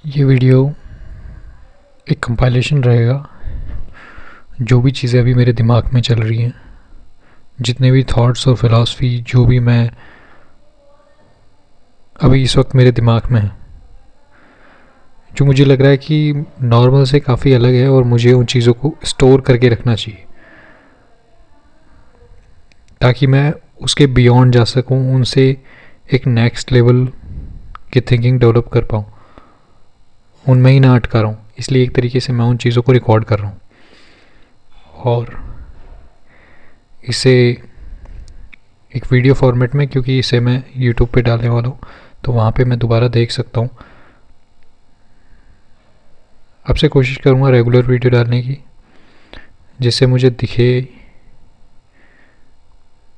ये वीडियो एक कंपाइलेशन रहेगा। जो भी चीज़ें अभी मेरे दिमाग में चल रही हैं, जितने भी थॉट्स और फिलॉसफी जो भी मैं अभी इस वक्त मेरे दिमाग में है, जो मुझे लग रहा है कि नॉर्मल से काफ़ी अलग है और मुझे उन चीज़ों को स्टोर करके रखना चाहिए ताकि मैं उसके बियॉन्ड जा सकूं, उनसे एक नेक्स्ट लेवल की थिंकिंग डेवलप कर पाऊँ, उनमें ही ना अटका रहूँ। इसलिए एक तरीके से मैं उन चीज़ों को रिकॉर्ड कर रहा हूँ और इसे एक वीडियो फॉर्मेट में, क्योंकि इसे मैं यूट्यूब पे डालने वाला हूँ तो वहाँ पे मैं दोबारा देख सकता हूँ। अब से कोशिश करूँगा रेगुलर वीडियो डालने की, जिससे मुझे दिखे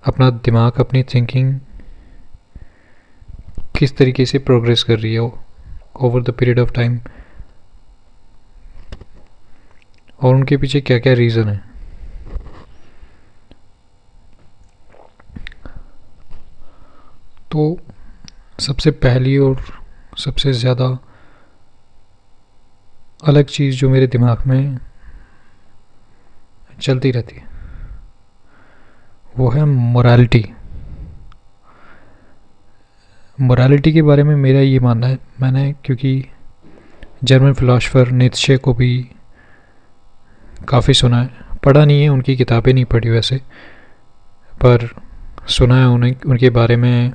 अपना दिमाग, अपनी थिंकिंग किस तरीके से प्रोग्रेस कर रही है over the period of time और उनके पीछे क्या क्या रीज़न है। तो सबसे पहली और सबसे ज़्यादा अलग चीज़ जो मेरे दिमाग में चलती रहती है वो है मोरालिटी। मोरालिटी के बारे में मेरा ये मानना है, मैंने क्योंकि जर्मन फिलोसोफर नीत्शे को भी काफ़ी सुना है, पढ़ा नहीं है, उनकी किताबें नहीं पढ़ी वैसे, पर सुना है उन्हें, उनके बारे में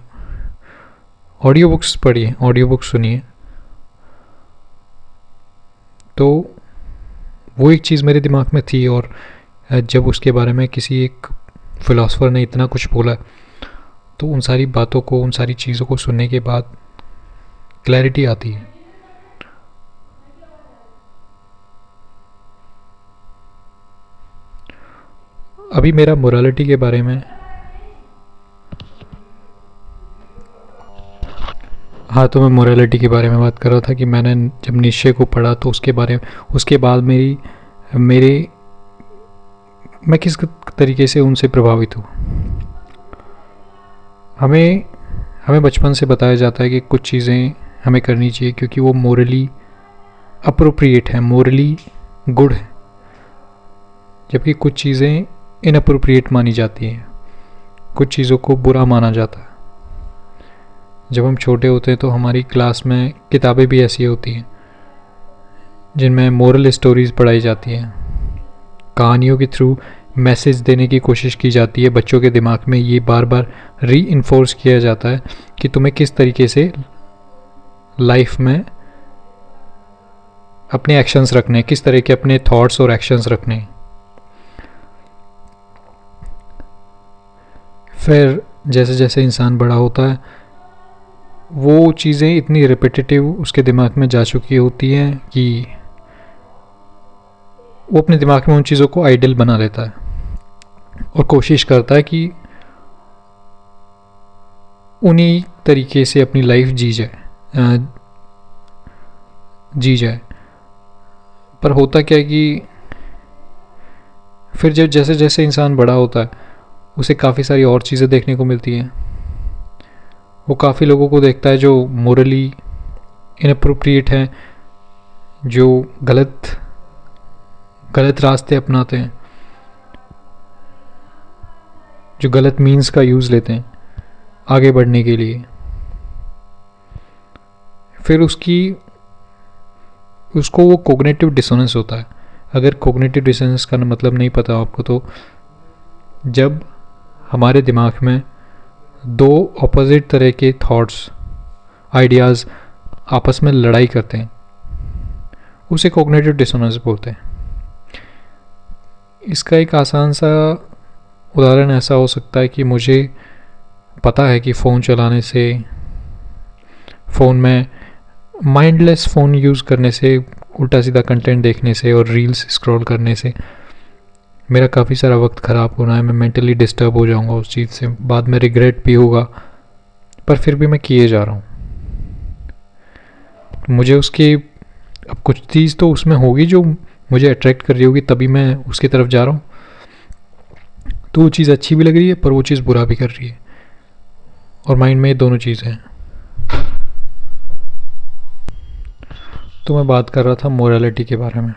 ऑडियो बुक्स पढ़ी है, ऑडियो बुक्स सुनी है। तो वो एक चीज़ मेरे दिमाग में थी और जब उसके बारे में किसी एक फिलोसोफर ने इतना कुछ बोला तो उन सारी बातों को, उन सारी चीज़ों को सुनने के बाद क्लैरिटी आती है। अभी मेरा मोरालिटी के बारे में, हाँ, तो मैं मोरालिटी के बारे में बात कर रहा था कि मैंने जब नीशे को पढ़ा तो उसके बाद मैं किस तरीके से उनसे प्रभावित हूँ। हमें हमें बचपन से बताया जाता है कि कुछ चीज़ें हमें करनी चाहिए क्योंकि वो मोरली अप्रोप्रिएट है, मोरली गुड है, जबकि कुछ चीज़ें इनअप्रोप्रिएट मानी जाती हैं, कुछ चीज़ों को बुरा माना जाता है। जब हम छोटे होते हैं तो हमारी क्लास में किताबें भी ऐसी होती हैं जिनमें मोरल स्टोरीज़ पढ़ाई जाती हैं, कहानियों के थ्रू मैसेज देने की कोशिश की जाती है। बच्चों के दिमाग में ये बार बार री इन्फोर्स किया जाता है कि तुम्हें किस तरीके से लाइफ में अपने एक्शंस रखने, किस तरह के अपने थॉट्स और एक्शंस रखने। फिर जैसे जैसे इंसान बड़ा होता है वो चीज़ें इतनी रिपीटेटिव उसके दिमाग में जा चुकी होती हैं कि वो अपने दिमाग में उन चीज़ों को आइडियल बना लेता है और कोशिश करता है कि उन्हीं तरीके से अपनी लाइफ जी जाए। पर होता क्या है कि फिर जब जैसे जैसे इंसान बड़ा होता है उसे काफ़ी सारी और चीज़ें देखने को मिलती हैं। वो काफ़ी लोगों को देखता है जो मोरली इनअप्रोप्रिएट हैं, जो गलत रास्ते अपनाते हैं, जो गलत मीन्स का यूज़ लेते हैं आगे बढ़ने के लिए। फिर उसको वो कोग्निटिव डिसोनेंस होता है। अगर कोग्निटिव डिसोनेंस का मतलब नहीं पता आपको, तो जब हमारे दिमाग में दो ऑपोजिट तरह के थॉट्स, आइडियाज़ आपस में लड़ाई करते हैं, उसे कोग्निटिव डिसोनेंस बोलते हैं। इसका एक आसान सा उदाहरण ऐसा हो सकता है कि मुझे पता है कि फ़ोन चलाने से, फ़ोन में माइंडलेस फ़ोन यूज़ करने से, उल्टा सीधा कंटेंट देखने से और रील्स स्क्रॉल करने से मेरा काफ़ी सारा वक्त ख़राब होना है। मैं मेंटली डिस्टर्ब हो जाऊंगा उस चीज़ से, बाद में रिग्रेट भी होगा, पर फिर भी मैं किए जा रहा हूँ। मुझे उसकी अब कुछ चीज़ तो उसमें होगी जो मुझे अट्रैक्ट कर रही होगी, तभी मैं उसकी तरफ जा रहा हूँ। तो वो चीज़ अच्छी भी लग रही है पर वो चीज़ बुरा भी कर रही है, और माइंड में ये दोनों चीज़ें हैं। तो मैं बात कर रहा था मोरालिटी के बारे में,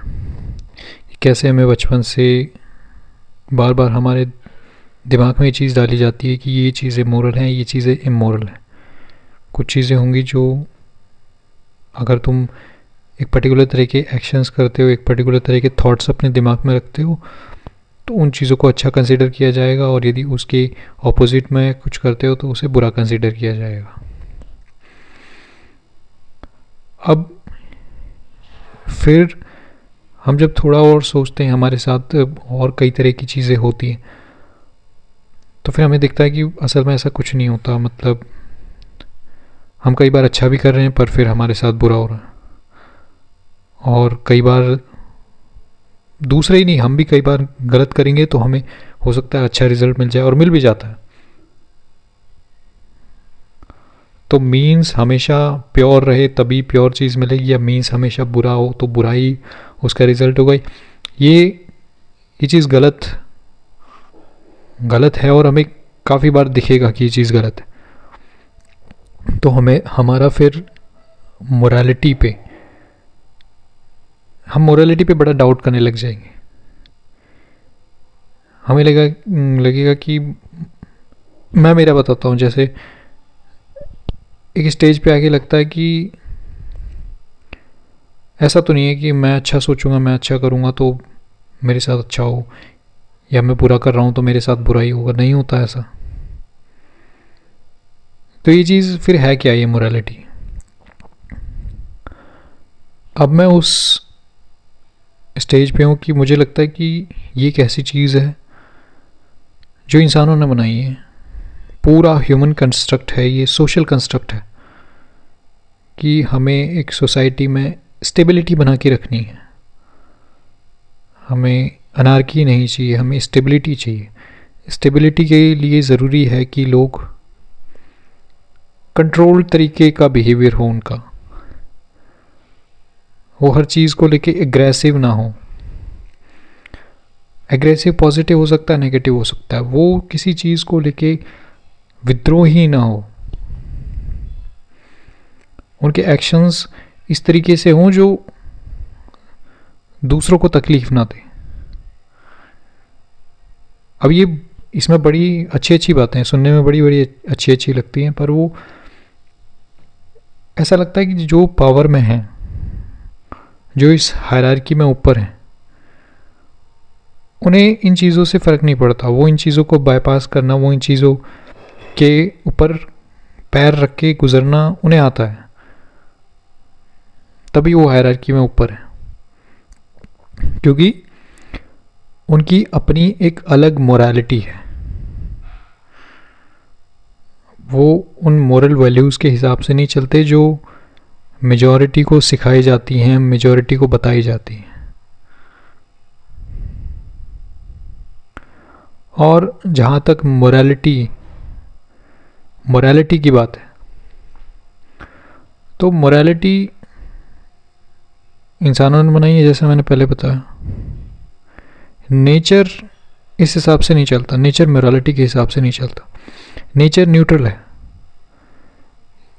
कैसे हमें बचपन से बार बार हमारे दिमाग में ये चीज़ डाली जाती है कि ये चीज़ें मोरल हैं, ये चीज़ें इमोरल हैं। कुछ चीज़ें होंगी जो अगर तुम एक पर्टिकुलर तरह के एक्शंस करते हो, एक पर्टिकुलर तरह के थॉट्स अपने दिमाग में रखते हो, तो उन चीज़ों को अच्छा कंसिडर किया जाएगा, और यदि उसके ऑपोजिट में कुछ करते हो तो उसे बुरा कंसिडर किया जाएगा। अब फिर हम जब थोड़ा और सोचते हैं, हमारे साथ और कई तरह की चीज़ें होती हैं, तो फिर हमें दिखता है कि असल में ऐसा कुछ नहीं होता। मतलब हम कई बार अच्छा भी कर रहे हैं पर फिर हमारे साथ बुरा हो रहा है, और कई बार दूसरे ही नहीं, हम भी कई बार गलत करेंगे तो हमें हो सकता है अच्छा रिजल्ट मिल जाए, और मिल भी जाता है। तो मीन्स हमेशा प्योर रहे तभी प्योर चीज़ मिलेगी, या मीन्स हमेशा बुरा हो तो बुरा ही उसका रिजल्ट होगा। ये चीज़ गलत है, और हमें काफ़ी बार दिखेगा कि ये चीज़ गलत है। तो हमें हमारा फिर मोरालिटी पे हम मोरालिटी पे बड़ा डाउट करने लग जाएंगे। हमें लगेगा कि मैं मेरा बताता हूँ, जैसे एक स्टेज पे आके लगता है कि ऐसा तो नहीं है कि मैं अच्छा सोचूंगा, मैं अच्छा करूँगा तो मेरे साथ अच्छा हो, या मैं बुरा कर रहा हूँ तो मेरे साथ बुरा ही होगा। नहीं होता ऐसा। तो ये चीज़ फिर है क्या, ये मोरालिटी? अब मैं उस स्टेज पे हूँ कि मुझे लगता है कि ये एक ऐसी चीज़ है जो इंसानों ने बनाई है। पूरा ह्यूमन कंस्ट्रक्ट है, ये सोशल कंस्ट्रक्ट है कि हमें एक सोसाइटी में स्टेबिलिटी बना के रखनी है। हमें अनार्की नहीं चाहिए, हमें स्टेबिलिटी चाहिए। स्टेबिलिटी के लिए ज़रूरी है कि लोग कंट्रोल तरीके का बिहेवियर हो उनका, वो हर चीज़ को लेके एग्रेसिव ना हो। एग्रेसिव पॉजिटिव हो सकता है, नेगेटिव हो सकता है। वो किसी चीज़ को लेके विद्रोही ना हो, उनके एक्शंस इस तरीके से हों जो दूसरों को तकलीफ ना दे। अब ये इसमें बड़ी अच्छी अच्छी बातें हैं, सुनने में बड़ी बड़ी अच्छी अच्छी लगती हैं, पर वो ऐसा लगता है कि जो पावर में हैं, जो इस हायरार्की में ऊपर हैं, उन्हें इन चीज़ों से फ़र्क नहीं पड़ता। वो इन चीज़ों को बाईपास करना, वो इन चीज़ों के ऊपर पैर रख के गुजरना उन्हें आता है, तभी वो हायरार्की में ऊपर है, क्योंकि उनकी अपनी एक अलग मोरालिटी है। वो उन मोरल वैल्यूज़ के हिसाब से नहीं चलते जो मेजॉरिटी को सिखाई जाती हैं, मेजॉरिटी को बताई जाती हैं। और जहाँ तक मोरालिटी की बात है, तो मोरालिटी इंसानों ने बनाई है, जैसे मैंने पहले बताया। नेचर इस हिसाब से नहीं चलता, नेचर मोरालिटी के हिसाब से नहीं चलता। नेचर न्यूट्रल है।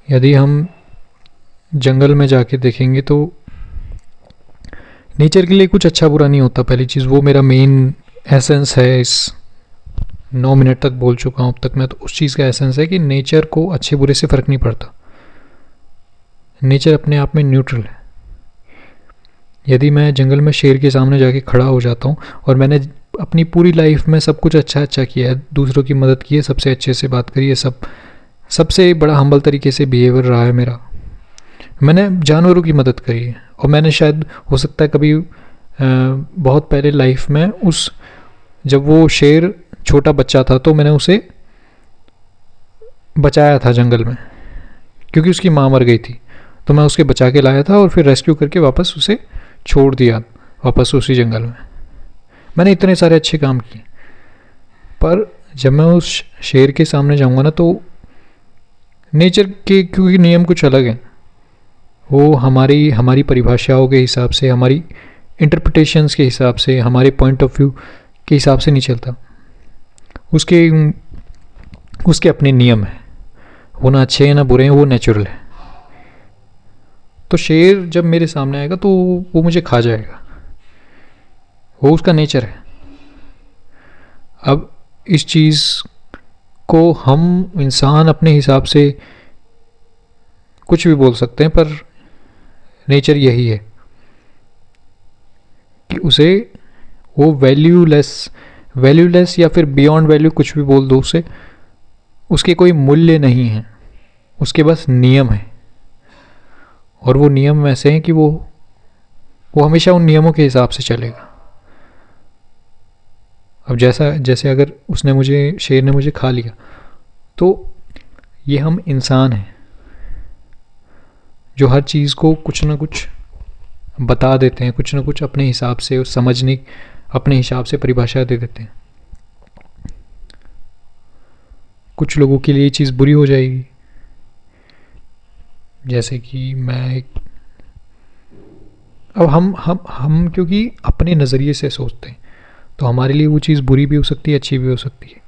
यदि हम जंगल में जाके देखेंगे तो नेचर के लिए कुछ अच्छा बुरा नहीं होता। पहली चीज़, वो मेरा मेन एसेंस है। इस 9 मिनट तक बोल चुका हूँ अब तक मैं, तो उस चीज़ का एसेंस है कि नेचर को अच्छे बुरे से फ़र्क नहीं पड़ता। नेचर अपने आप में न्यूट्रल है। यदि मैं जंगल में शेर के सामने जाके खड़ा हो जाता हूँ और मैंने अपनी पूरी लाइफ में सब कुछ अच्छा अच्छा किया है, दूसरों की मदद की है, सबसे अच्छे से बात करी है, सबसे बड़ा हम्बल तरीके से बिहेवियर रहा है मेरा, मैंने जानवरों की मदद करी है, और मैंने शायद हो सकता है कभी बहुत पहले लाइफ में जब वो शेर छोटा बच्चा था तो मैंने उसे बचाया था जंगल में, क्योंकि उसकी माँ मर गई थी, तो मैं उसके बचा के लाया था और फिर रेस्क्यू करके वापस उसे छोड़ दिया वापस उसी जंगल में। मैंने इतने सारे अच्छे काम किए, पर जब मैं उस शेर के सामने जाऊंगा ना, तो नेचर के क्योंकि नियम कुछ अलग हैं, वो हमारी परिभाषाओं के हिसाब से, हमारी इंटरप्रिटेशंस के हिसाब से, हमारे पॉइंट ऑफ व्यू के हिसाब से नहीं चलता। उसके अपने नियम हैं, वो ना अच्छे हैं ना बुरे हैं, वो नेचुरल है। तो शेर जब मेरे सामने आएगा तो वो मुझे खा जाएगा, वो उसका नेचर है। अब इस चीज़ को हम इंसान अपने हिसाब से कुछ भी बोल सकते हैं, पर नेचर यही है कि उसे वो वैल्यूलेस या फिर बियॉन्ड वैल्यू कुछ भी बोल दो उसे, उसके कोई मूल्य नहीं है, उसके बस नियम है। और वो नियम ऐसे हैं कि वो हमेशा उन नियमों के हिसाब से चलेगा। अब जैसे अगर शेर ने मुझे खा लिया, तो ये हम इंसान हैं जो हर चीज़ को कुछ ना कुछ बता देते हैं, कुछ ना कुछ अपने हिसाब से समझने, अपने हिसाब से परिभाषा दे देते हैं। कुछ लोगों के लिए ये चीज़ बुरी हो जाएगी, जैसे कि अब हम क्योंकि अपने नज़रिए से सोचते हैं, तो हमारे लिए वो चीज़ बुरी भी हो सकती है, अच्छी भी हो सकती है।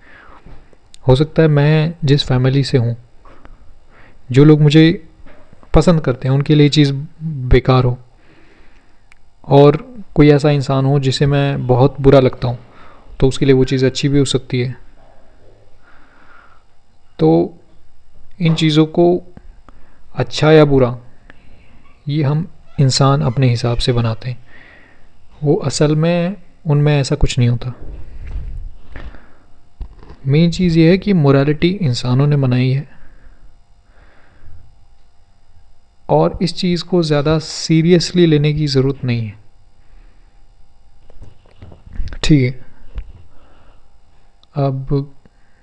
हो सकता है मैं जिस फैमिली से हूँ, जो लोग मुझे पसंद करते हैं, उनके लिए चीज़ बेकार हो, और कोई ऐसा इंसान हो जिसे मैं बहुत बुरा लगता हूँ, तो उसके लिए वो चीज़ अच्छी भी हो सकती है। तो इन चीज़ों को अच्छा या बुरा ये हम इंसान अपने हिसाब से बनाते हैं, वो असल में उनमें ऐसा कुछ नहीं होता। मेन चीज़ ये है कि मोरालिटी इंसानों ने बनाई है, और इस चीज़ को ज़्यादा सीरियसली लेने की ज़रूरत नहीं है। ठीक है, अब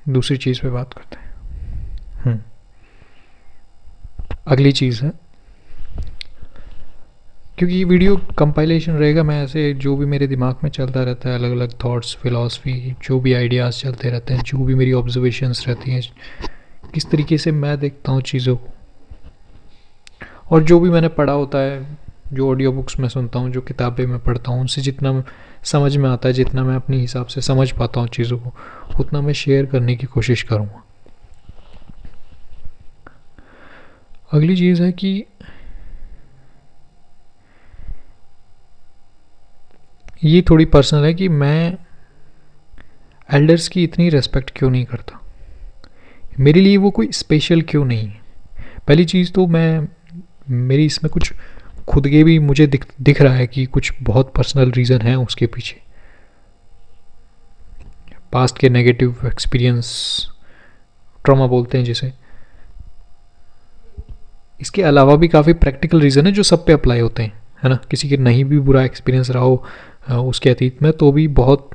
दूसरी चीज़ पे बात करते हैं। अगली चीज़ है, क्योंकि ये वीडियो कंपाइलेशन रहेगा, मैं ऐसे जो भी मेरे दिमाग में चलता रहता है, अलग अलग थॉट्स, फिलॉसफी, जो भी आइडियाज़ चलते रहते हैं, जो भी मेरी ऑब्जर्वेशंस रहती हैं, किस तरीके से मैं देखता हूँ चीज़ों को, और जो भी मैंने पढ़ा होता है, जो ऑडियो बुक्स में सुनता हूँ, जो किताबें मैं पढ़ता हूँ, उनसे जितना समझ में आता है, जितना मैं अपने हिसाब से समझ पाता हूँ चीज़ों को, उतना मैं शेयर करने की कोशिश करूँगा। अगली चीज़ है कि ये थोड़ी पर्सनल है कि मैं एल्डर्स की इतनी रेस्पेक्ट क्यों नहीं करता। मेरे लिए वो कोई स्पेशल क्यों नहीं है। पहली चीज़ तो मेरी इसमें कुछ खुद के भी मुझे दिख रहा है कि कुछ बहुत पर्सनल रीज़न है उसके पीछे, पास्ट के नेगेटिव एक्सपीरियंस, ट्रॉमा बोलते हैं जिसे। इसके अलावा भी काफ़ी प्रैक्टिकल रीज़न है जो सब पे अप्लाई होते हैं, है ना। किसी के नहीं भी बुरा एक्सपीरियंस रहा हो उसके अतीत में, तो भी बहुत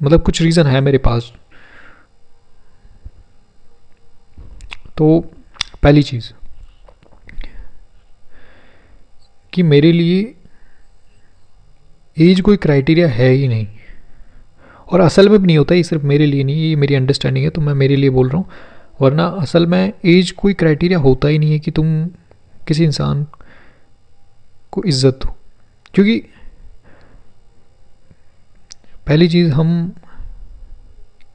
मतलब कुछ रीज़न है मेरे पास। तो पहली चीज़ कि मेरे लिए एज कोई क्राइटेरिया है ही नहीं, और असल में भी नहीं होता। ये सिर्फ मेरे लिए नहीं, ये मेरी अंडरस्टैंडिंग है, तो मैं मेरे लिए बोल रहा हूँ, वरना असल में एज कोई क्राइटेरिया होता ही नहीं है कि तुम किसी इंसान को इज्जत दो। क्योंकि पहली चीज़, हम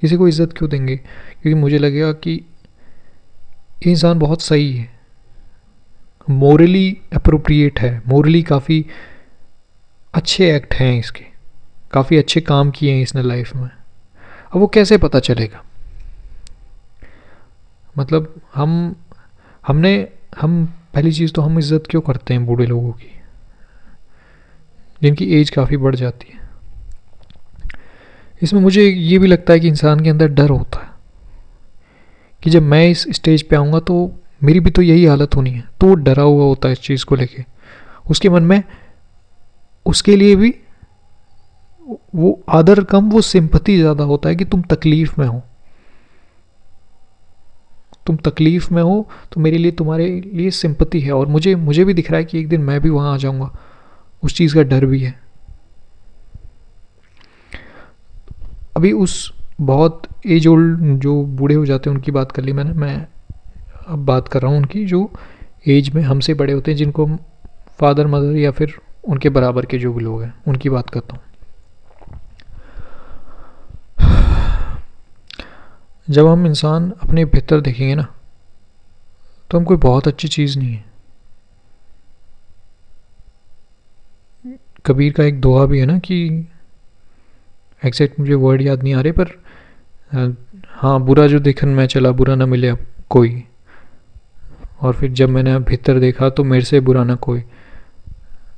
किसी को इज्जत क्यों देंगे? क्योंकि मुझे लगेगा कि ये इंसान बहुत सही है, मोरली अप्रोप्रिएट है, मोरली काफ़ी अच्छे एक्ट हैं इसके, काफ़ी अच्छे काम किए हैं इसने लाइफ में। अब वो कैसे पता चलेगा? मतलब हम पहली चीज़ तो हम इज़्ज़त क्यों करते हैं बूढ़े लोगों की, जिनकी एज काफ़ी बढ़ जाती है। इसमें मुझे ये भी लगता है कि इंसान के अंदर डर होता है कि जब मैं इस स्टेज पे आऊँगा तो मेरी भी तो यही हालत होनी है, तो वो डरा हुआ होता है इस चीज़ को लेके। उसके मन में उसके लिए भी वो आदर कम, वो सिंपैथी ज़्यादा होता है कि तुम तकलीफ़ में हो, तो मेरे लिए तुम्हारे लिए सिंपैथी है। और मुझे भी दिख रहा है कि एक दिन मैं भी वहाँ आ जाऊँगा, उस चीज़ का डर भी है। अभी उस बहुत एज ओल्ड जो बूढ़े हो जाते हैं उनकी बात कर ली मैंने, मैं अब बात कर रहा हूँ उनकी जो एज में हमसे बड़े होते हैं, जिनको हम फादर मदर या फिर उनके बराबर के जो भी लोग हैं, उनकी बात करता हूँ। जब हम इंसान अपने भीतर देखेंगे ना, तो हम कोई बहुत अच्छी चीज़ नहीं है, कबीर का एक दोहा भी है ना कि एग्जैक्ट मुझे वर्ड याद नहीं आ रहे, पर हाँ, बुरा जो देखन मैं चला बुरा ना मिले अब कोई, और फिर जब मैंने भीतर देखा तो मेरे से बुरा ना कोई,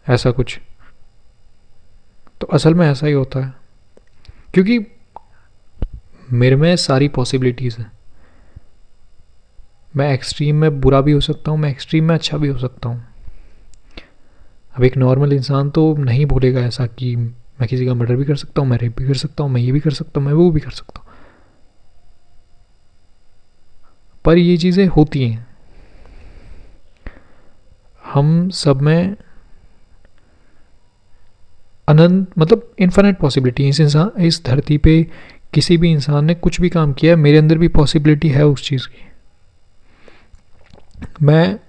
ऐसा कुछ। तो असल में ऐसा ही होता है, क्योंकि मेरे में सारी पॉसिबिलिटीज़ हैं। मैं एक्सट्रीम में बुरा भी हो सकता हूँ, मैं एक्सट्रीम में अच्छा भी हो सकता हूँ। अब एक नॉर्मल इंसान तो नहीं बोलेगा ऐसा कि मैं किसी का मर्डर भी कर सकता हूँ, मैं रेप भी कर सकता हूँ, मैं ये भी कर सकता हूँ, मैं वो भी कर सकता हूँ। पर ये चीज़ें होती हैं हम सब में, अनंत मतलब इन्फिनिट पॉसिबिलिटी। इस इंसान, इस धरती पे किसी भी इंसान ने कुछ भी काम किया है, मेरे अंदर भी पॉसिबिलिटी है उस चीज़ की। मैं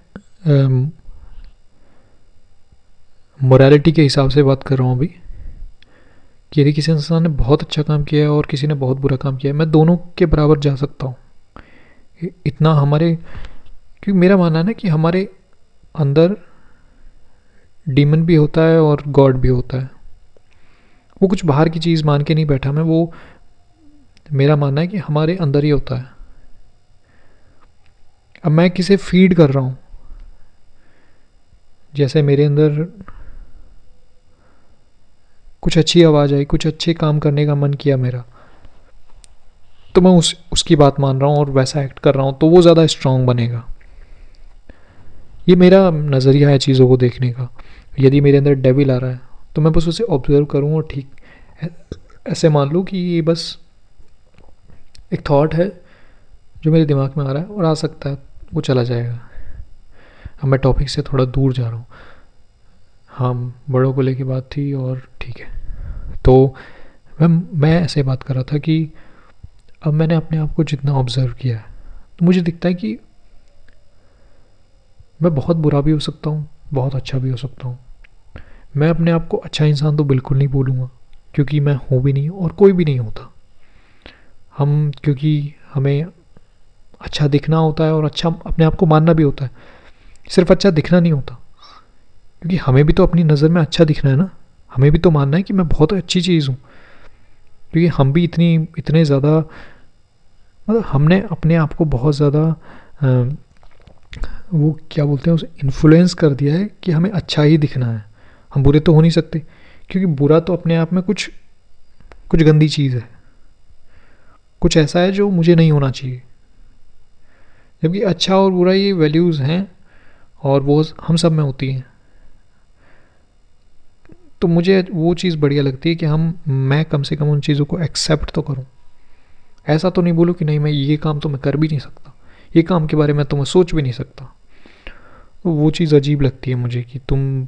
मोरालिटी के हिसाब से बात कर रहा हूँ अभी, कि यदि किसी इंसान ने बहुत अच्छा काम किया है और किसी ने बहुत बुरा काम किया है, मैं दोनों के बराबर जा सकता हूँ। इतना हमारे, क्योंकि मेरा मानना है ना कि हमारे अंदर डीमन भी होता है और गॉड भी होता है। वो कुछ बाहर की चीज़ मान के नहीं बैठा मैं, वो मेरा मानना है कि हमारे अंदर ही होता है। अब मैं किसे फीड कर रहा हूँ, जैसे मेरे अंदर कुछ अच्छी आवाज़ आई, कुछ अच्छे काम करने का मन किया मेरा, तो मैं उसकी बात मान रहा हूँ और वैसा एक्ट कर रहा हूँ, तो वो ज़्यादा स्ट्रांग बनेगा। ये मेरा नज़रिया है चीज़ों को देखने का। यदि मेरे अंदर डेविल आ रहा है तो मैं बस उसे ऑब्जर्व करूँ और ठीक ऐसे मान लूँ कि ये बस एक थॉट है जो मेरे दिमाग में आ रहा है और आ सकता है, वो चला जाएगा। अब मैं टॉपिक से थोड़ा दूर जा रहा हूँ। हाँ, बड़ों को लेके बात थी और ठीक है। तो मैं ऐसे बात कर रहा था कि अब मैंने अपने आप को जितना ऑब्ज़र्व किया है तो मुझे दिखता है कि मैं बहुत बुरा भी हो सकता हूँ, बहुत अच्छा भी हो सकता हूँ। मैं अपने आप को अच्छा इंसान तो बिल्कुल नहीं बोलूँगा, क्योंकि मैं हूँ भी नहीं और कोई भी नहीं होता। हम, क्योंकि हमें अच्छा दिखना होता है और अच्छा अपने आप को मानना भी होता है, सिर्फ अच्छा दिखना नहीं होता। क्योंकि हमें भी तो अपनी नज़र में अच्छा दिखना है ना, हमें भी तो मानना है कि मैं बहुत अच्छी चीज़ हूँ। क्योंकि हम भी इतने ज़्यादा, मतलब हमने अपने आप को बहुत ज़्यादा वो क्या बोलते हैं उसे, इन्फ्लुएंस कर दिया है कि हमें अच्छा ही दिखना है, हम बुरे तो हो नहीं सकते। क्योंकि बुरा तो अपने आप में कुछ कुछ गंदी चीज़ है, कुछ ऐसा है जो मुझे नहीं होना चाहिए। जबकि अच्छा और बुरा ये वैल्यूज़ हैं और वो हम सब में होती हैं। तो मुझे वो चीज़ बढ़िया लगती है कि मैं कम से कम उन चीज़ों को एक्सेप्ट तो करूँ। ऐसा तो नहीं बोलूँ कि नहीं, मैं ये काम तो मैं कर भी नहीं सकता, ये काम के बारे में तो मैं सोच भी नहीं सकता। तो वो चीज़ अजीब लगती है मुझे कि तुम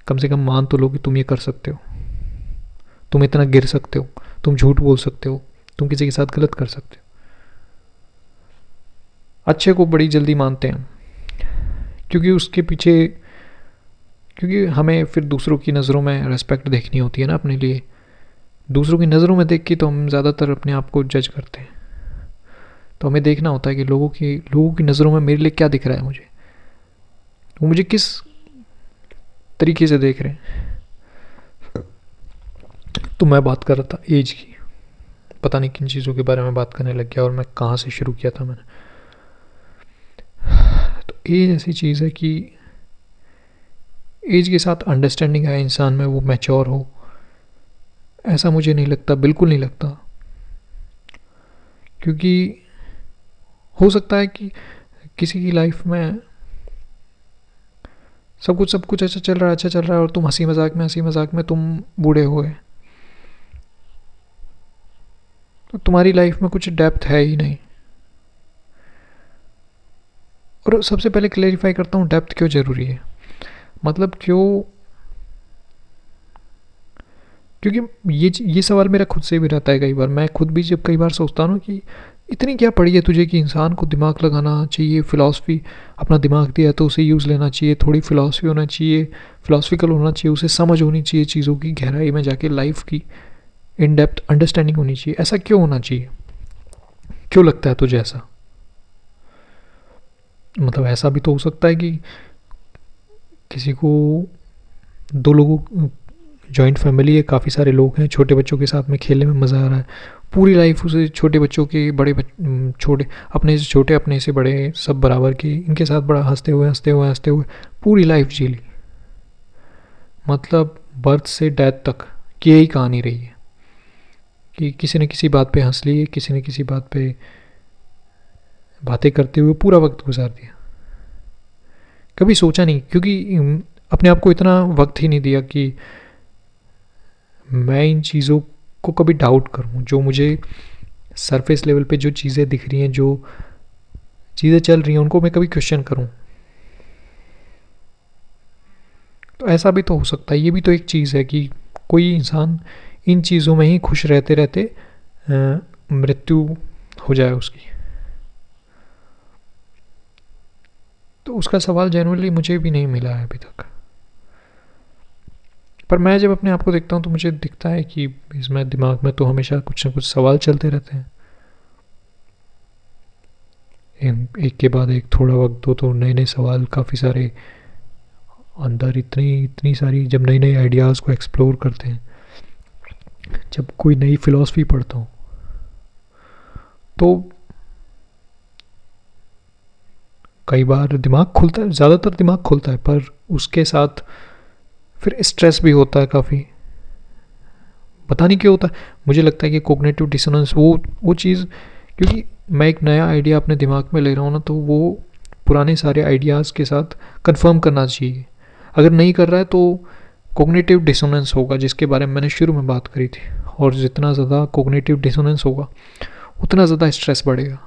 कम से कम मान तो लो कि तुम ये कर सकते हो, तुम इतना गिर सकते हो, तुम झूठ बोल सकते हो, तुम किसी के साथ गलत कर सकते हो। अच्छे को बड़ी जल्दी मानते हैं क्योंकि उसके पीछे, क्योंकि हमें फिर दूसरों की नज़रों में रेस्पेक्ट देखनी होती है ना अपने लिए। दूसरों की नज़रों में देख के तो हम ज़्यादातर अपने आप को जज करते हैं। तो हमें देखना होता है कि लोगों की नज़रों में मेरे लिए क्या दिख रहा है, वो मुझे किस तरीके से देख रहे हैं। तो मैं बात कर रहा था एज की, पता नहीं किन चीज़ों के बारे में बात करने लग गया और मैं कहाँ से शुरू किया था मैंने। तो एज ऐसी चीज़ है कि एज के साथ अंडरस्टैंडिंग है इंसान में, वो मैच्योर हो, ऐसा मुझे नहीं लगता, बिल्कुल नहीं लगता। क्योंकि हो सकता है कि किसी की लाइफ में सब कुछ अच्छा चल रहा है और तुम हंसी मजाक में तुम बूढ़े हो गए, तो तुम्हारी लाइफ में कुछ डेप्थ है ही नहीं। और सबसे पहले क्लेरिफाई करता हूँ डेप्थ क्यों ज़रूरी है, मतलब क्यों, क्योंकि ये सवाल मेरा खुद से भी रहता है कई बार। मैं खुद भी जब कई बार सोचता हूँ कि इतनी क्या पड़ी है तुझे कि इंसान को दिमाग लगाना चाहिए, फ़िलासफ़ी अपना दिमाग दिया है तो उसे यूज़ लेना चाहिए, थोड़ी फ़िलासफ़ी होना चाहिए, फ़िलासफ़िकल होना चाहिए, उसे समझ होनी चाहिए, चीज़ों की गहराई में जाके लाइफ की इन डेप्थ अंडरस्टैंडिंग होनी चाहिए। ऐसा क्यों होना चाहिए, क्यों लगता है तुझे ऐसा? मतलब ऐसा भी तो हो सकता है कि किसी को दो लोगों जॉइंट फैमिली है, काफ़ी सारे लोग हैं, छोटे बच्चों के साथ में खेलने में मज़ा आ रहा है। पूरी लाइफ उसे छोटे बच्चों के छोटे अपने से छोटे अपने से बड़े सब बराबर के, इनके साथ बड़ा हंसते हुए पूरी लाइफ जी ली। मतलब बर्थ से डेथ तक की यही कहानी रही है कि किसी न किसी बात पे हंस लिए, किसी न किसी बात पे बातें करते हुए पूरा वक्त गुजार दिया। कभी सोचा नहीं, क्योंकि अपने आप को इतना वक्त ही नहीं दिया कि मैं इन चीज़ों को कभी डाउट करूं। जो मुझे सरफेस लेवल पे जो चीज़ें दिख रही हैं, जो चीज़ें चल रही हैं, उनको मैं कभी क्वेश्चन करूं। तो ऐसा भी तो हो सकता है, ये भी तो एक चीज़ है कि कोई इंसान इन चीज़ों में ही खुश रहते रहते मृत्यु हो जाए उसकी। तो उसका सवाल जेन्युइनली मुझे भी नहीं मिला है अभी तक। पर मैं जब अपने आप को देखता हूँ तो मुझे दिखता है कि इसमें दिमाग में तो हमेशा कुछ न कुछ सवाल चलते रहते हैं, एक के बाद एक, थोड़ा वक्त दो तो नए नए सवाल, काफ़ी सारे अंदर, इतनी सारी, जब नई नई आइडियाज़ को एक्सप्लोर करते हैं, जब कोई नई फिलॉसफी पढ़ता हूँ तो कई बार दिमाग खुलता है, ज़्यादातर दिमाग खुलता है, पर उसके साथ फिर स्ट्रेस भी होता है काफ़ी। पता नहीं क्यों होता है, मुझे लगता है कि कोग्निटिव डिसोनेंस वो चीज़, क्योंकि मैं एक नया आइडिया अपने दिमाग में ले रहा हूँ ना, तो वो पुराने सारे आइडियाज़ के साथ कंफर्म करना चाहिए। अगर नहीं कर रहा है तो कोग्निटिव डिसोनेंस होगा, जिसके बारे में मैंने शुरू में बात करी थी। और जितना ज़्यादा कोग्निटिव डिसोनेंस होगा उतना ज़्यादा स्ट्रेस बढ़ेगा।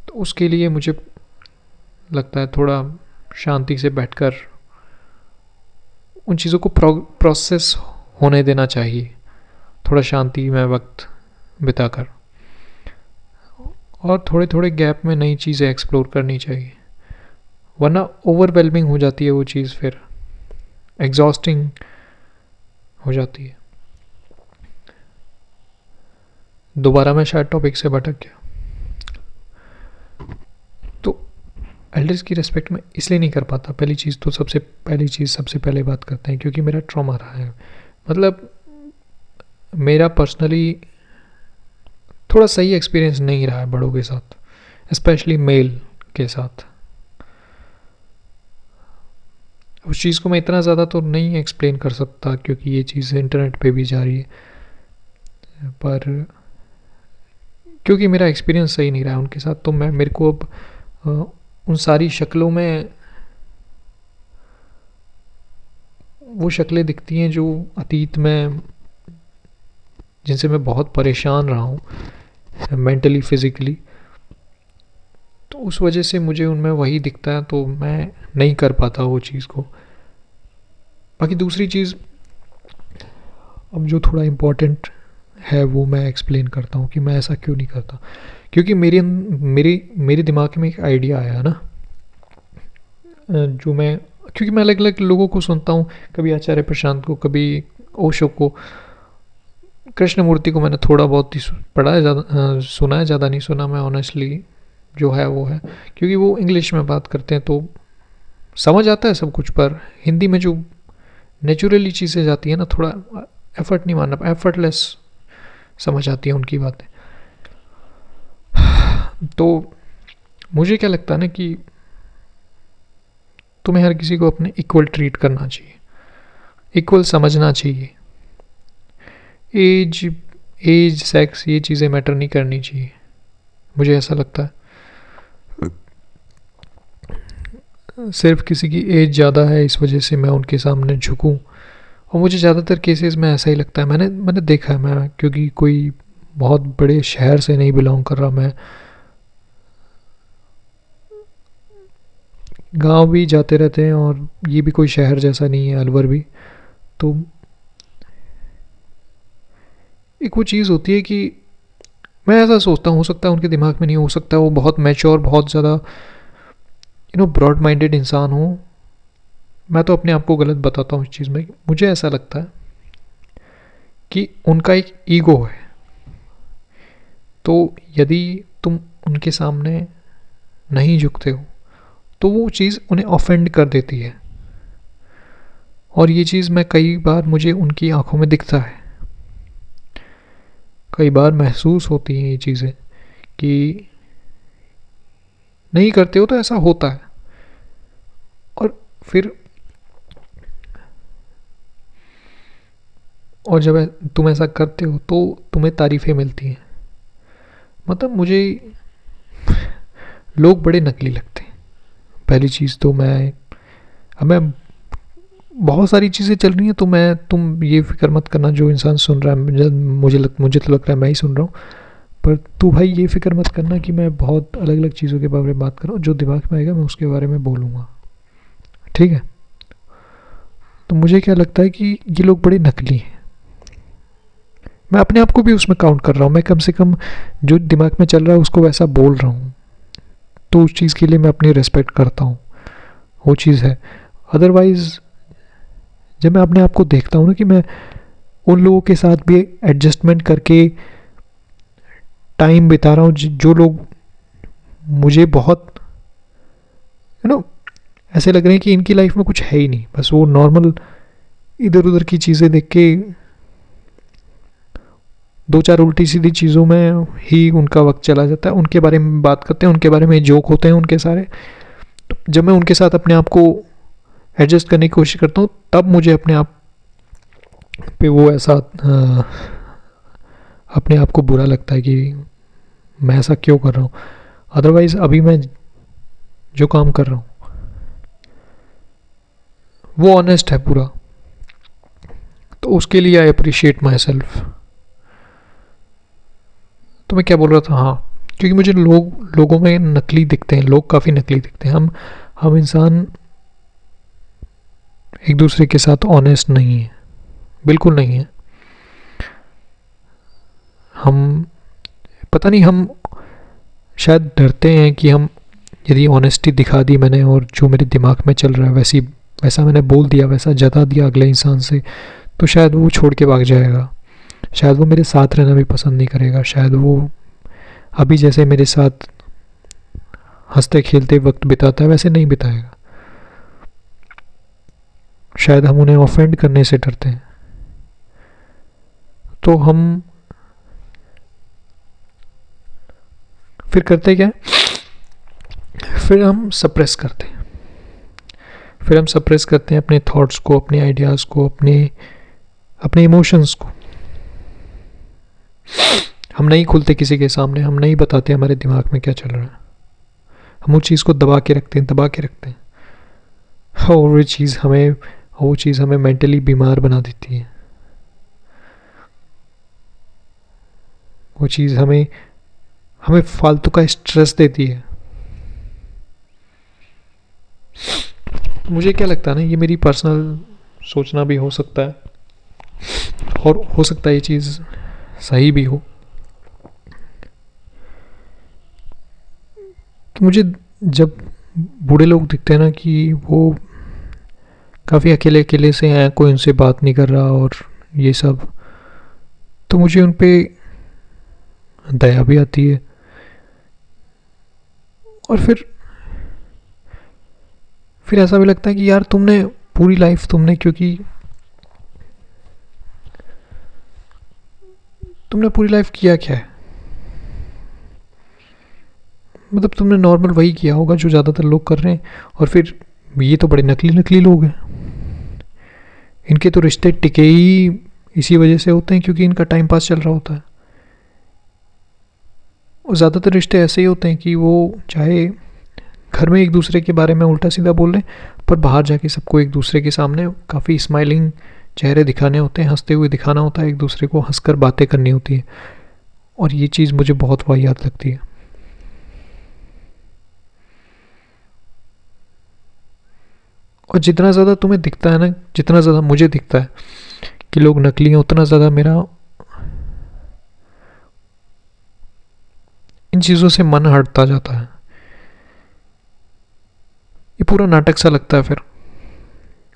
तो उसके लिए मुझे लगता है थोड़ा शांति से बैठकर उन चीज़ों को प्रोसेस होने देना चाहिए, थोड़ा शांति में वक्त बिताकर, और थोड़े थोड़े गैप में नई चीज़ें एक्सप्लोर करनी चाहिए। वरना ओवरवेलमिंग हो जाती है वो चीज़, फिर एग्जॉस्टिंग हो जाती है। दोबारा मैं शायद टॉपिक से भटक गया। तो एल्डर्स की रिस्पेक्ट में इसलिए नहीं कर पाता, पहली चीज़ तो सबसे पहले बात करते हैं क्योंकि मेरा ट्रॉमा रहा है। मतलब मेरा पर्सनली थोड़ा सही एक्सपीरियंस नहीं रहा है बड़ों के साथ, स्पेशली मेल के साथ। उस चीज़ को मैं इतना ज़्यादा तो नहीं एक्सप्लेन कर सकता क्योंकि ये चीज़ इंटरनेट पे भी जा रही है, पर क्योंकि मेरा एक्सपीरियंस सही नहीं रहा है उनके साथ, तो मेरे को अब उन सारी शक्लों में वो शक्लें दिखती हैं जो अतीत में, जिनसे मैं बहुत परेशान रहा हूँ मेंटली फिज़िकली। तो उस वजह से मुझे उनमें वही दिखता है, तो मैं नहीं कर पाता वो चीज़ को। बाकी दूसरी चीज़ अब जो थोड़ा इम्पोर्टेंट है वो मैं एक्सप्लेन करता हूँ कि मैं ऐसा क्यों नहीं करता। क्योंकि मेरे दिमाग में एक आइडिया आया ना, जो मैं, क्योंकि मैं अलग अलग लोगों को सुनता हूँ, कभी आचार्य प्रशांत को, कभी ओशो को, कृष्णमूर्ति को मैंने थोड़ा बहुत ही पढ़ा है, ज़्यादा सुना है, ज़्यादा नहीं सुना मैं ऑनेस्टली। जो है वो है, क्योंकि वो इंग्लिश में बात करते हैं तो समझ आता है सब कुछ, पर हिंदी में जो नेचुरली चीज़ें जाती है ना, थोड़ा एफर्ट नहीं मानना, एफर्टलेस समझ आती है उनकी बातें। तो मुझे क्या लगता है ना कि तुम्हें हर किसी को अपने इक्वल ट्रीट करना चाहिए, इक्वल समझना चाहिए। एज सेक्स ये चीज़ें मैटर नहीं करनी चाहिए, मुझे ऐसा लगता है। सिर्फ किसी की एज ज़्यादा है इस वजह से मैं उनके सामने झुकूं, और मुझे ज़्यादातर केसेस में ऐसा ही लगता है। मैंने देखा है, मैं क्योंकि कोई बहुत बड़े शहर से नहीं बिलोंग कर रहा, मैं गांव भी जाते रहते हैं और ये भी कोई शहर जैसा नहीं है, अलवर भी। तो एक वो चीज़ होती है कि मैं ऐसा सोचता हूँ, हो सकता है उनके दिमाग में नहीं, हो सकता है वो बहुत मैच्योर, बहुत ज़्यादा ब्रॉड माइंडेड इंसान हो। मैं तो अपने आप को गलत बताता हूँ इस चीज़ में। मुझे ऐसा लगता है कि उनका एक ईगो है, तो यदि तुम उनके सामने नहीं झुकते हो तो वो चीज़ उन्हें ऑफेंड कर देती है। और ये चीज़ मैं कई बार मुझे उनकी आंखों में दिखता है, कई बार महसूस होती हैं ये चीज़ें कि नहीं करते हो तो ऐसा होता है। और फिर और जब तुम ऐसा करते हो तो तुम्हें तारीफ़ें मिलती हैं। मतलब मुझे लोग बड़े नकली लगते हैं। पहली चीज़ तो मैं बहुत सारी चीज़ें चल रही हैं, तो तुम ये फ़िक्र मत करना, जो इंसान सुन रहा है, मुझे तो लग रहा है मैं ही सुन रहा हूँ, पर तू भाई ये फ़िक्र मत करना कि मैं बहुत अलग अलग चीज़ों के बारे में बात कर रहा हूँ। जो दिमाग में आएगा मैं उसके बारे में बोलूँगा, ठीक है। तो मुझे क्या लगता है कि ये लोग बड़े नकली हैं। मैं अपने आप को भी उसमें काउंट कर रहा हूँ। मैं कम से कम जो दिमाग में चल रहा है उसको वैसा बोल रहा हूँ, तो उस चीज़ के लिए मैं अपनी रिस्पेक्ट करता हूँ, वो चीज़ है। अदरवाइज़ जब मैं अपने आप को देखता हूँ ना कि मैं उन लोगों के साथ भी एडजस्टमेंट करके टाइम बिता रहा हूँ जो लोग मुझे बहुत ऐसे लग रहे हैं कि इनकी लाइफ में कुछ है ही नहीं, बस वो नॉर्मल इधर उधर की चीज़ें देख के दो चार उल्टी सीधी चीज़ों में ही उनका वक्त चला जाता है। उनके बारे में बात करते हैं, उनके बारे में जोक होते हैं उनके सारे। तो जब मैं उनके साथ अपने आप को एडजस्ट करने की कोशिश करता हूँ, तब मुझे अपने आप पे वो ऐसा अपने आप को बुरा लगता है कि मैं ऐसा क्यों कर रहा हूँ। अदरवाइज़ अभी मैं जो काम कर रहा हूँ वो ऑनेस्ट है पूरा, तो उसके लिए आई अप्रिशिएट माई सेल्फ। तो मैं क्या बोल रहा था, हाँ, क्योंकि मुझे लोगों में नकली दिखते हैं, लोग काफ़ी नकली दिखते हैं। हम इंसान एक दूसरे के साथ ऑनेस्ट नहीं है, बिल्कुल नहीं है। हम पता नहीं, हम शायद डरते हैं कि हम यदि ऑनेस्टी दिखा दी मैंने और जो मेरे दिमाग में चल रहा है वैसा मैंने बोल दिया, वैसा जता दिया अगले इंसान से, तो शायद वो छोड़ के भाग जाएगा, शायद वो मेरे साथ रहना भी पसंद नहीं करेगा, शायद वो अभी जैसे मेरे साथ हंसते खेलते वक्त बिताता है वैसे नहीं बिताएगा। शायद हम उन्हें ऑफेंड करने से डरते हैं, तो हम फिर करते क्या, फिर हम सप्रेस करते हैं। फिर हम सप्रेस करते हैं अपने थॉट्स को, अपने आइडियाज़ को, अपने इमोशंस को। हम नहीं खुलते किसी के सामने, हम नहीं बताते हमारे दिमाग में क्या चल रहा है। हम उस चीज़ को दबा के रखते हैं। और वो चीज़ हमें मेंटली बीमार बना देती है। वो चीज़ हमें फालतू का स्ट्रेस देती है। मुझे क्या लगता है ना, ये मेरी पर्सनल सोचना भी हो सकता है, और हो सकता है ये चीज़ सही भी हो, कि मुझे जब बूढ़े लोग दिखते हैं ना कि वो काफ़ी अकेले अकेले से हैं, कोई उनसे बात नहीं कर रहा और ये सब, तो मुझे उन पे दया भी आती है। और फिर ऐसा भी लगता है कि यार तुमने पूरी लाइफ तुमने पूरी लाइफ किया क्या है। मतलब तुमने नॉर्मल वही किया होगा जो ज़्यादातर लोग कर रहे हैं। और फिर ये तो बड़े नकली नकली लोग हैं, इनके तो रिश्ते टिके ही इसी वजह से होते हैं क्योंकि इनका टाइम पास चल रहा होता है। और ज़्यादातर रिश्ते ऐसे ही होते हैं कि वो चाहे घर में एक दूसरे के बारे में उल्टा सीधा बोल रहे हैं, पर बाहर जाके सबको एक दूसरे के सामने काफ़ी स्माइलिंग चेहरे दिखाने होते हैं, हंसते हुए दिखाना होता है, एक दूसरे को हंसकर बातें करनी होती है। और ये चीज़ मुझे बहुत वाहियात लगती है। और जितना ज़्यादा तुम्हें दिखता है ना, जितना ज़्यादा मुझे दिखता है कि लोग नकली हैं, उतना ज़्यादा मेरा इन चीज़ों से मन हटता जाता है। ये पूरा नाटक सा लगता है। फिर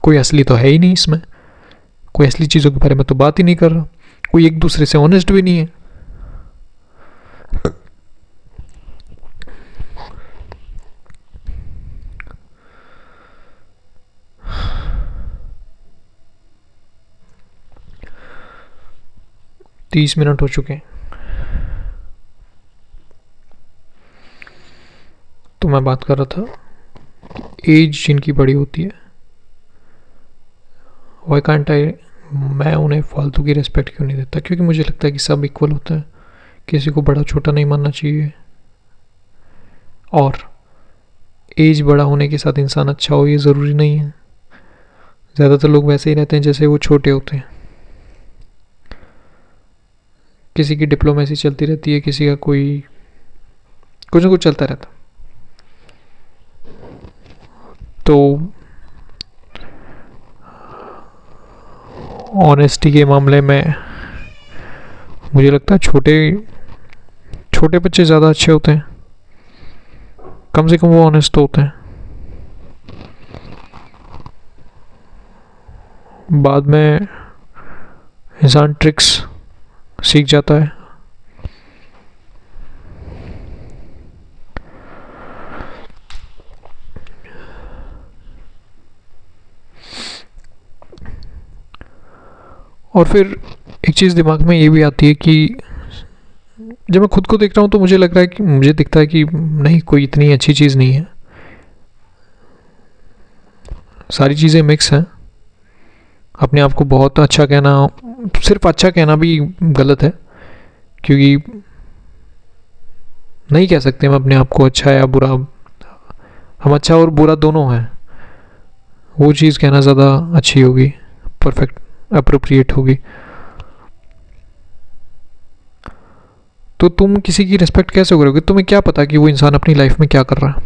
कोई असली तो है ही नहीं इसमें, कोई असली चीज़ों के बारे में तो बात ही नहीं कर रहा, कोई एक दूसरे से ऑनेस्ट भी नहीं है। 30 मिनट हो चुके हैं। तो मैं बात कर रहा था एज जिनकी बड़ी होती है, वाई कांट आई, मैं उन्हें फालतू की रिस्पेक्ट क्यों नहीं देता? क्योंकि मुझे लगता है कि सब इक्वल होता है, किसी को बड़ा छोटा नहीं मानना चाहिए। और एज बड़ा होने के साथ इंसान अच्छा हो ये ज़रूरी नहीं है। ज़्यादातर लोग वैसे ही रहते हैं जैसे वो छोटे होते हैं। किसी की डिप्लोमेसी चलती रहती है, किसी का कोई कुछ ना कुछ चलता रहता। तो ऑनेस्टी के मामले में मुझे लगता है छोटे बच्चे ज़्यादा अच्छे होते हैं, कम से कम वो ऑनेस्ट होते हैं। बाद में इंसान ट्रिक्स सीख जाता है। और फिर एक चीज़ दिमाग में ये भी आती है कि जब मैं खुद को देख रहा हूँ तो मुझे लग रहा है कि मुझे दिखता है कि नहीं, कोई इतनी अच्छी चीज़ नहीं है, सारी चीज़ें मिक्स हैं। अपने आप को बहुत अच्छा कहना, सिर्फ अच्छा कहना भी गलत है, क्योंकि नहीं कह सकते हम अपने आप को अच्छा या बुरा। हम अच्छा और बुरा दोनों हैं, वो चीज़ कहना ज़्यादा अच्छी होगी, परफेक्ट अप्रोप्रिएट होगी। तो तुम किसी की रिस्पेक्ट कैसे करोगे? तुम्हें क्या पता कि वो इंसान अपनी लाइफ में क्या कर रहा है?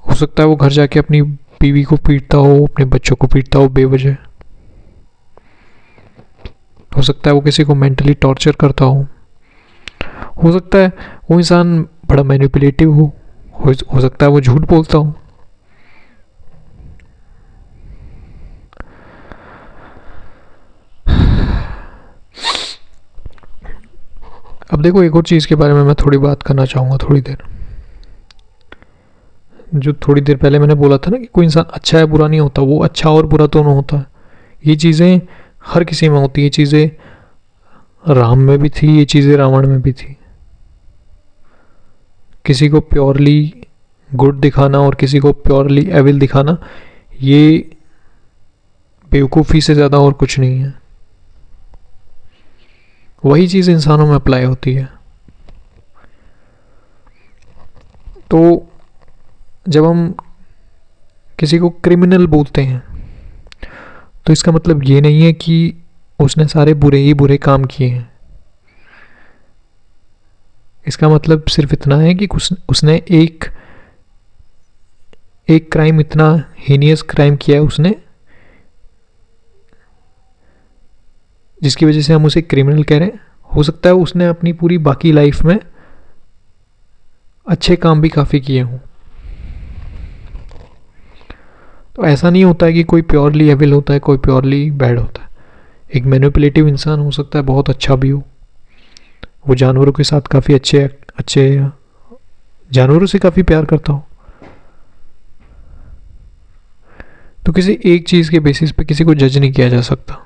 हो सकता है वो घर जाके अपनी बीवी को पीटता हो, अपने बच्चों को पीटता हो बेवजह। हो सकता है वो किसी को मेंटली टॉर्चर करता हो सकता है वो इंसान बड़ा मैनिपुलेटिव हो सकता है वो झूठ बोलता हो। अब देखो, एक और चीज़ के बारे में मैं थोड़ी बात करना चाहूँगा थोड़ी देर। जो थोड़ी देर पहले मैंने बोला था ना कि कोई इंसान अच्छा है बुरा नहीं होता, वो अच्छा और बुरा दोनों होता है। ये चीज़ें हर किसी में होती है, ये चीज़ें राम में भी थी, ये चीज़ें रावण में भी थी। किसी को प्योरली गुड दिखाना और किसी को प्योरली एविल दिखाना, ये बेवकूफ़ी से ज़्यादा और कुछ नहीं है। वही चीज़ इंसानों में अप्लाई होती है। तो जब हम किसी को क्रिमिनल बोलते हैं तो इसका मतलब ये नहीं है कि उसने सारे बुरे ही बुरे काम किए हैं। इसका मतलब सिर्फ इतना है कि उसने एक क्राइम, इतना हीनियस क्राइम किया है उसने, जिसकी वजह से हम उसे क्रिमिनल कह रहे हैं। हो सकता है उसने अपनी पूरी बाकी लाइफ में अच्छे काम भी काफ़ी किए हों। तो ऐसा नहीं होता है कि कोई प्योरली एविल होता है, कोई प्योरली बैड होता है। एक मैनिपुलेटिव इंसान हो सकता है बहुत अच्छा भी हो, वो जानवरों के साथ काफ़ी अच्छे जानवरों से काफ़ी प्यार करता हो। तो किसी एक चीज़ के बेसिस पे किसी को जज नहीं किया जा सकता।